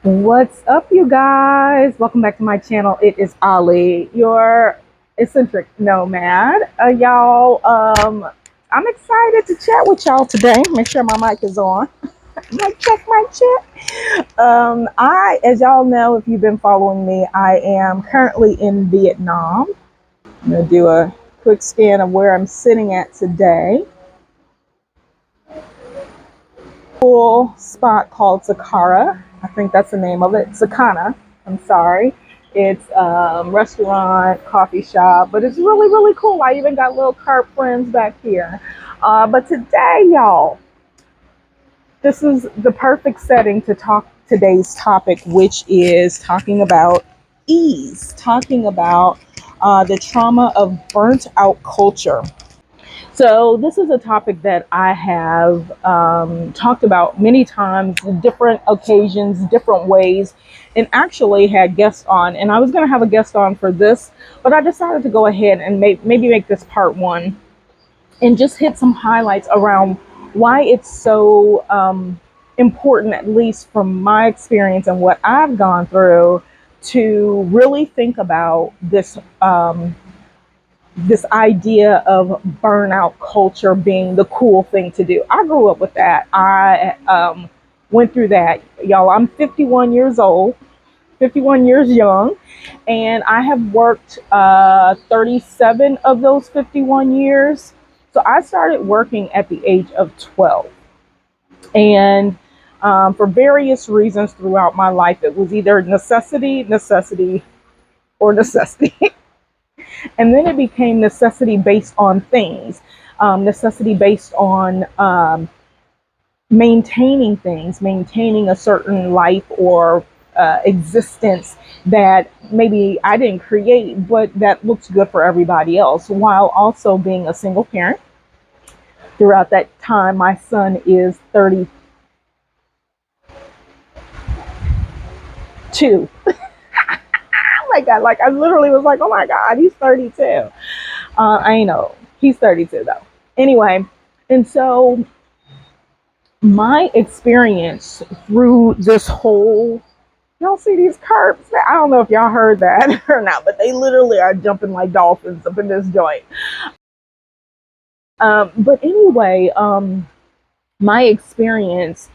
What's up, you guys? Welcome back to my channel. It is Ali, your eccentric nomad. I'm excited to chat with y'all today. Make sure my mic is on. Mic check, mic check. As y'all know, if you've been following me, I am currently in Vietnam. I'm gonna do a quick scan of where I'm sitting at today. Cool spot called Sakara. I think that's the name of it. Sakana. I'm sorry. It's restaurant, coffee shop, but it's really, really cool. I even got little carp friends back here. But today, y'all, this is the perfect setting to talk today's topic, which is talking about ease, talking about the trauma of burnt out culture. So this is a topic that I have talked about many times, different occasions, different ways, and actually had guests on. And I was going to have a guest on for this, but I decided to go ahead and maybe make this part one and just hit some highlights around why it's so important, at least from my experience and what I've gone through, to really think about this idea of burnout culture being the cool thing to do. I grew up with that. I went through that. Y'all, I'm 51 years old, 51 years young, and I have worked 37 of those 51 years. So I started working at the age of 12. And for various reasons throughout my life, it was either necessity, or necessity. And then it became necessity based on things, necessity based on maintaining things, maintaining a certain life or existence that maybe I didn't create, but that looks good for everybody else, while also being a single parent. Throughout that time, my son is 32. My God, like I literally was like, oh my God, he's 32. I know he's 32 though. Anyway, and so my experience through this whole, y'all see these carps? I don't know if y'all heard that or not, but they literally are jumping like dolphins up in this joint. But anyway, my experience,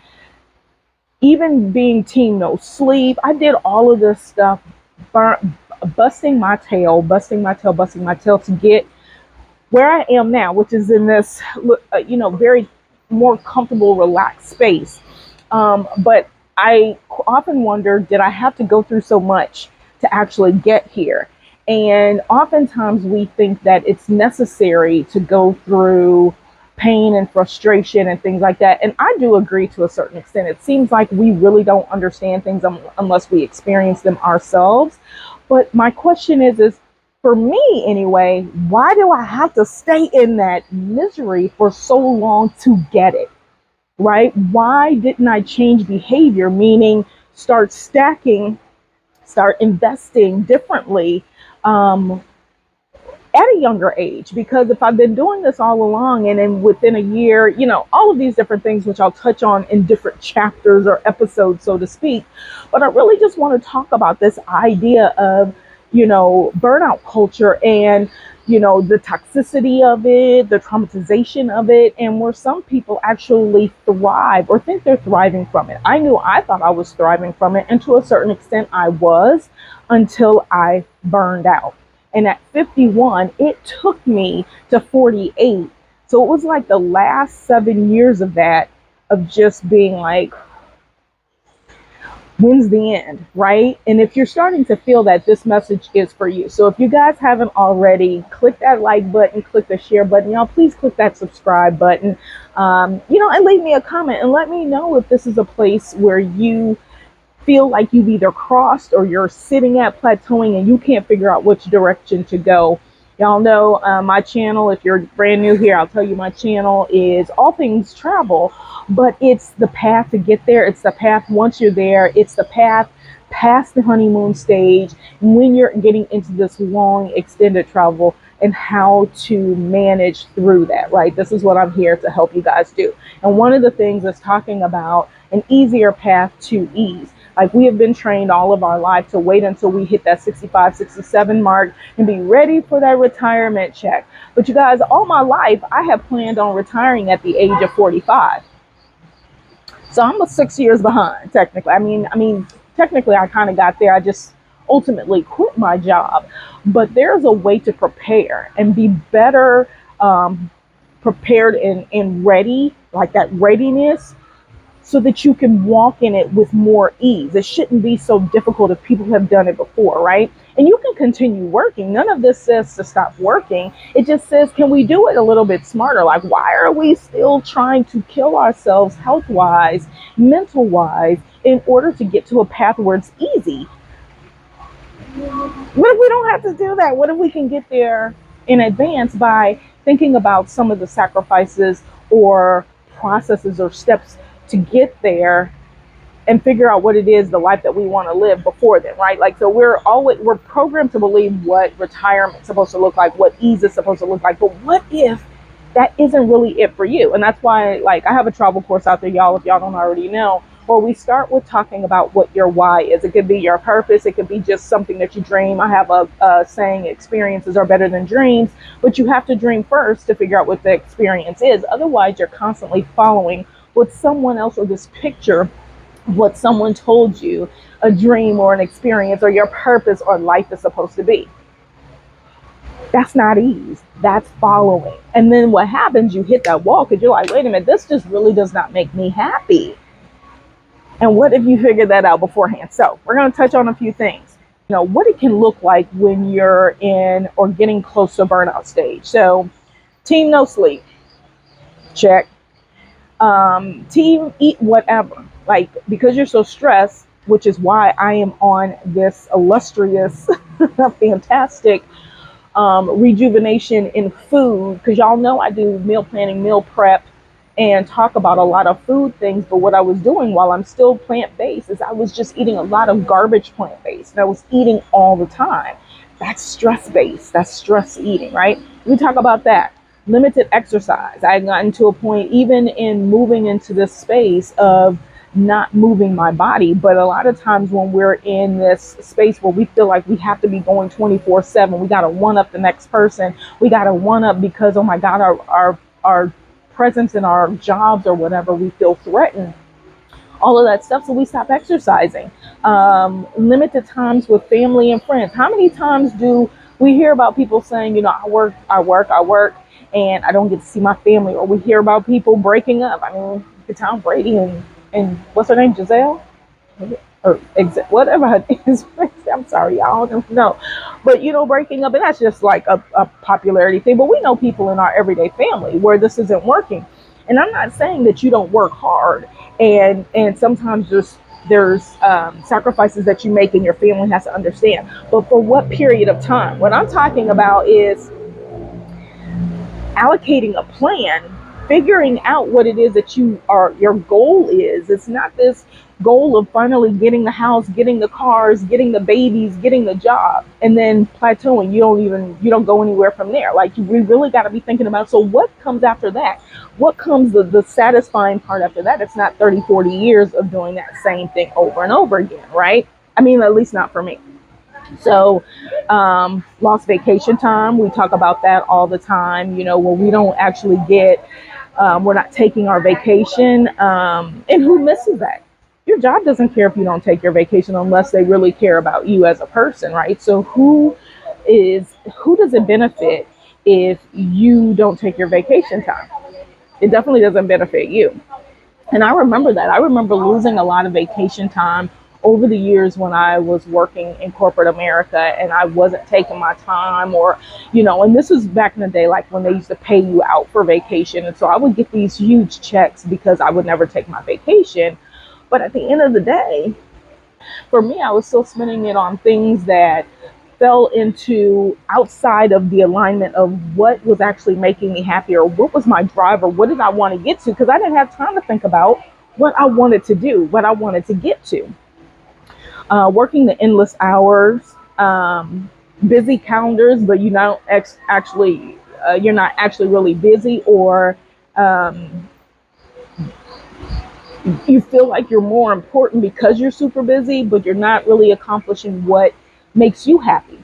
even being team no sleep, I did all of this stuff, busting my tail to get where I am now, which is in this, very more comfortable, relaxed space. But I often wonder, did I have to go through so much to actually get here? And oftentimes we think that it's necessary to go through pain and frustration and things like that. And I do agree to a certain extent. It seems like we really don't understand things unless we experience them ourselves. But my question is for me anyway, why do I have to stay in that misery for so long to get it? Right? Why didn't I change behavior? Meaning start stacking, start investing differently at a younger age, because if I've been doing this all along and then within a year, all of these different things, which I'll touch on in different chapters or episodes, so to speak. But I really just want to talk about this idea of, burnout culture and, the toxicity of it, the traumatization of it, and where some people actually thrive or think they're thriving from it. I thought I was thriving from it, and to a certain extent I was, until I burned out. And at 51, it took me to 48. So it was like the last 7 years of that, of just being like, when's the end, right? And if you're starting to feel that, this message is for you. So if you guys haven't already, click that like button, click the share button. Y'all, please click that subscribe button, and leave me a comment and let me know if this is a place where you feel like you've either crossed or you're sitting at plateauing and you can't figure out which direction to go. Y'all know my channel, if you're brand new here, I'll tell you my channel is all things travel, but it's the path to get there. It's the path once you're there. It's the path past the honeymoon stage when you're getting into this long extended travel, and how to manage through that, right? This is what I'm here to help you guys do. And one of the things is talking about an easier path to ease. Like, we have been trained all of our life to wait until we hit that 65, 67 mark and be ready for that retirement check. But you guys, all my life, I have planned on retiring at the age of 45. So I'm 6 years behind, technically. Technically, I kind of got there. I just ultimately quit my job. But there's a way to prepare and be better prepared and ready, like that readiness, so that you can walk in it with more ease. It shouldn't be so difficult if people have done it before, right? And you can continue working. None of this says to stop working. It just says, can we do it a little bit smarter? Like, why are we still trying to kill ourselves health-wise, mental-wise, in order to get to a path where it's easy? What if we don't have to do that? What if we can get there in advance by thinking about some of the sacrifices or processes or steps to get there, and figure out what it is, the life that we want to live before then, right? Like, so we're programmed to believe what retirement's supposed to look like, what ease is supposed to look like. But what if that isn't really it for you? And that's why, like, I have a travel course out there, y'all, if y'all don't already know, where we start with talking about what your why is. It could be your purpose. It could be just something that you dream. I have a saying, experiences are better than dreams, but you have to dream first to figure out what the experience is. Otherwise, you're constantly following what someone else, or this picture, what someone told you a dream or an experience or your purpose or life is supposed to be. That's not ease. That's following. And then what happens, you hit that wall because you're like, wait a minute, this just really does not make me happy. And what if you figured that out beforehand? So we're going to touch on a few things. You know, what it can look like when you're in or getting close to burnout stage. So, team no sleep. Check. Team eat whatever, like, because you're so stressed, which is why I am on this illustrious fantastic rejuvenation in food, because y'all know I do meal planning, meal prep, and talk about a lot of food things. But what I was doing while I'm still plant-based is I was just eating a lot of garbage plant-based, and I was eating all the time. That's stress-based. That's stress eating, right? We talk about that. Limited exercise. I had gotten to a point, even in moving into this space, of not moving my body. But a lot of times when we're in this space where we feel like we have to be going 24/7, we got to one up the next person. We got to one up because, oh my God, our presence in our jobs or whatever, we feel threatened. All of that stuff. So we stop exercising. Limited times with family and friends. How many times do we hear about people saying, you know, I work, and I don't get to see my family? Or we hear about people breaking up. I mean, Tom Brady and what's her name, Giselle? Or whatever her name is. I'm sorry, y'all, I don't know. But, you know, breaking up, and that's just like a popularity thing. But we know people in our everyday family where this isn't working. And I'm not saying that you don't work hard. And sometimes there's sacrifices that you make and your family has to understand. But for what period of time? What I'm talking about is allocating a plan, figuring out what it is that your goal is. It's not this goal of finally getting the house, getting the cars, getting the babies, getting the job, and then plateauing. You don't go anywhere from there. Like, we really got to be thinking about, so what comes after that? What comes the satisfying part after that? It's not 30, 40 years of doing that same thing over and over again, right? I mean, at least not for me. So, lost vacation time, we talk about that all the time, you know, where we don't actually we're not taking our vacation. And who misses that? Your job doesn't care if you don't take your vacation unless they really care about you as a person, right? So who does it benefit if you don't take your vacation time? It definitely doesn't benefit you. And I remember that. I remember losing a lot of vacation time over the years when I was working in corporate America and I wasn't taking my time, or, you know, and this was back in the day, like when they used to pay you out for vacation. And so I would get these huge checks because I would never take my vacation. But at the end of the day, for me, I was still spending it on things that fell into outside of the alignment of what was actually making me happy, or what was my drive, or what did I want to get to? Because I didn't have time to think about what I wanted to do, what I wanted to get to. Working the endless hours, busy calendars, but you're not actually really busy, or You feel like you're more important because you're super busy, but you're not really accomplishing what makes you happy.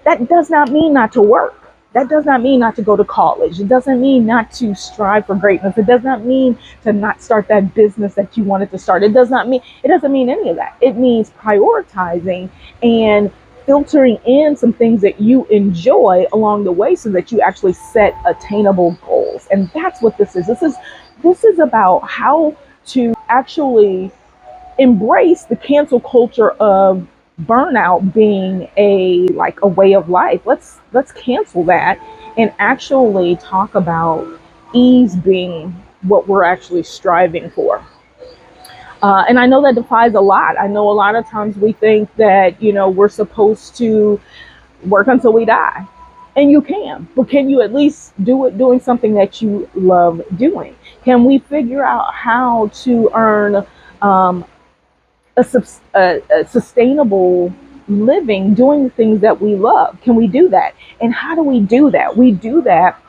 That does not mean not to work. That does not mean not to go to college. It doesn't mean not to strive for greatness. It does not mean to not start that business that you wanted to start. It doesn't mean any of that. It means prioritizing and filtering in some things that you enjoy along the way so that you actually set attainable goals. And that's what this is. This is about how to actually embrace the cancel culture of burnout being a way of life. Let's cancel that and actually talk about ease being what we're actually striving for. And I know that defies a lot. I know a lot of times we think that, we're supposed to work until we die. And you can, but can you at least do it doing something that you love doing? Can we figure out how to earn um, a sustainable living doing the things that we love? Can we do that? And how do we do that? We do that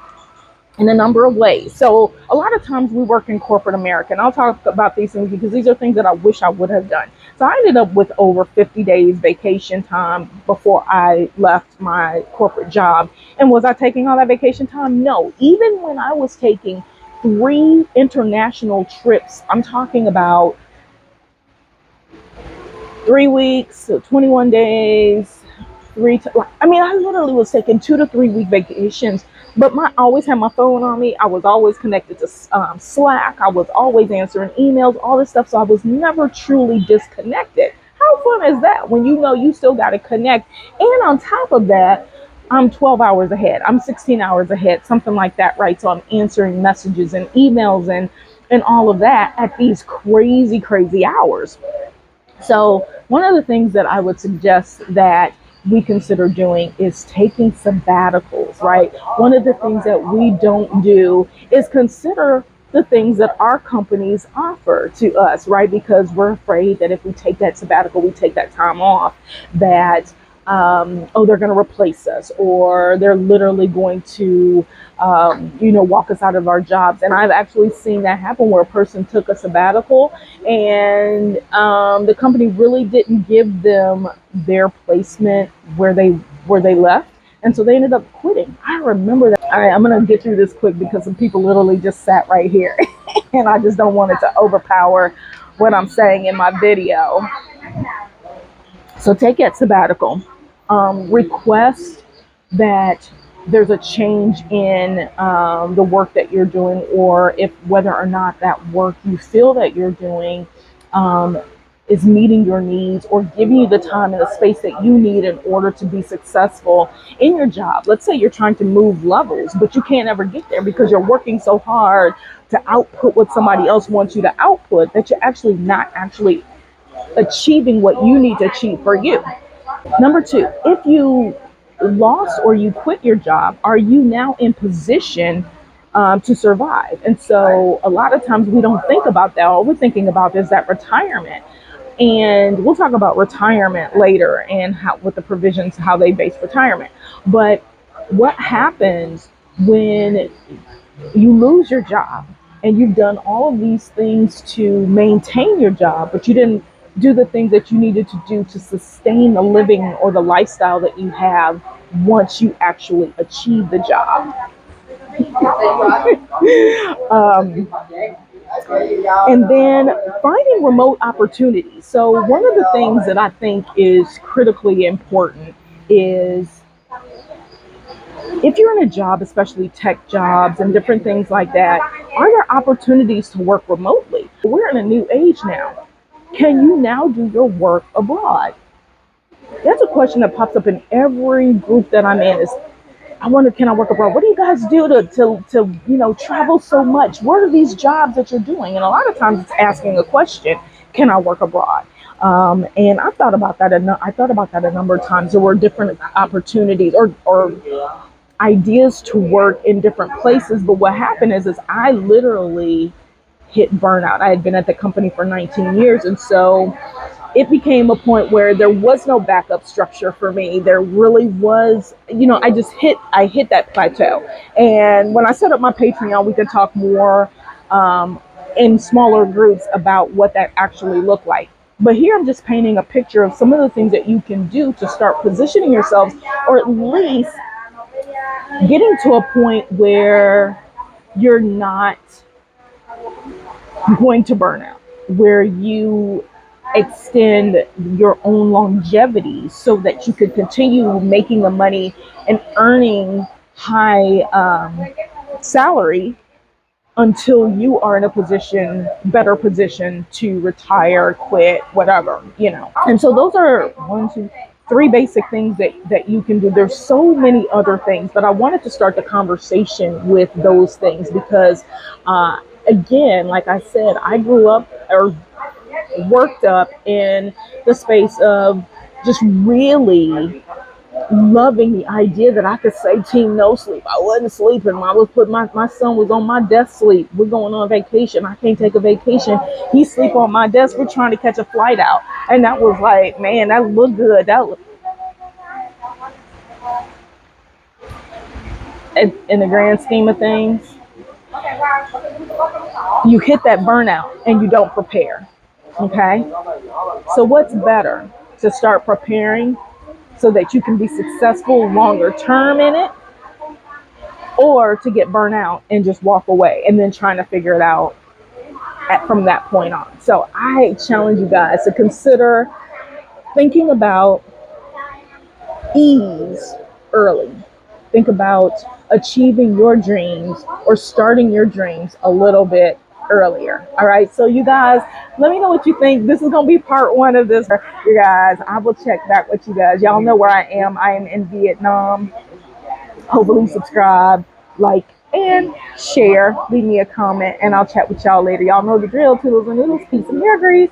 in a number of ways. So a lot of times we work in corporate America, and I'll talk about these things because these are things that I wish I would have done. So I ended up with over 50 days vacation time before I left my corporate job. And was I taking all that vacation time? No. Even when I was taking 3 international trips, I'm talking about 3 weeks, so 21 days, I literally was taking 2 to 3 week vacations, but I always had my phone on me. I was always connected to Slack. I was always answering emails, all this stuff. So I was never truly disconnected. How fun is that when you know you still got to connect? And on top of that, I'm 12 hours ahead. I'm 16 hours ahead, something like that, right? So I'm answering messages and emails and all of that at these crazy, crazy hours. So one of the things that I would suggest that we consider doing is taking sabbaticals, right? One of the things that we don't do is consider the things that our companies offer to us, right? Because we're afraid that if we take that sabbatical, we take that time off, that they're going to replace us, or they're literally going to, walk us out of our jobs. And I've actually seen that happen where a person took a sabbatical and the company really didn't give them their placement where they left. And so they ended up quitting. I remember that. All right, I'm going to get through this quick because some people literally just sat right here and I just don't want it to overpower what I'm saying in my video. So take that sabbatical. Request that there's a change in the work that you're doing, or if whether or not that work you feel that you're doing is meeting your needs or giving you the time and the space that you need in order to be successful in your job. Let's say you're trying to move levels, but you can't ever get there because you're working so hard to output what somebody else wants you to output that you're actually not actually achieving what you need to achieve for you. Number 2, if you lost or you quit your job, are you now in position to survive? And so a lot of times we don't think about that. All we're thinking about is that retirement. And we'll talk about retirement later and what the provisions, how they base retirement. But what happens when you lose your job and you've done all of these things to maintain your job, but you didn't do the things that you needed to do to sustain the living or the lifestyle that you have once you actually achieve the job? And then finding remote opportunities. So one of the things that I think is critically important is if you're in a job, especially tech jobs and different things like that, are there opportunities to work remotely? We're in a new age now. Can you now do your work abroad? That's a question that pops up in every group that I'm in. Is I wonder, can I work abroad? What do you guys do to travel so much? What are these jobs that you're doing? And a lot of times it's asking a question, can I work abroad? And I thought about that. I thought about that a number of times. There were different opportunities or ideas to work in different places. But what happened is I literally hit burnout. I had been at the company for 19 years. And so it became a point where there was no backup structure for me. There really was, I hit that plateau. And when I set up my Patreon, we can talk more in smaller groups about what that actually looked like. But here I'm just painting a picture of some of the things that you can do to start positioning yourselves, or at least getting to a point where you're not going to burn out, where you extend your own longevity so that you could continue making the money and earning high salary until you are in a better position to retire, quit, whatever, you know. And so those are one, two, three basic things that you can do. There's so many other things, but I wanted to start the conversation with those things because, again, like I said, I grew up or worked up in the space of just really loving the idea that I could say team no sleep. I wasn't sleeping. I was put my son was on my desk sleep. We're going on vacation. I can't take a vacation. He sleep on my desk. We're trying to catch a flight out. And that was like, man, that looked good. In the grand scheme of things, you hit that burnout and you don't prepare. Okay? So what's better? To start preparing so that you can be successful longer term in it, or to get burnt out and just walk away and then trying to figure it out from that point on. So I challenge you guys to consider thinking about ease early. Think about achieving your dreams or starting your dreams a little bit earlier. All right. So you guys, let me know what you think. This is going to be part one of this. You guys, I will check back with you guys. Y'all know where I am. I am in Vietnam. Hopefully subscribe, like, and share. Leave me a comment and I'll chat with y'all later. Y'all know the drill. Toodles and noodles. Peace and hair grease.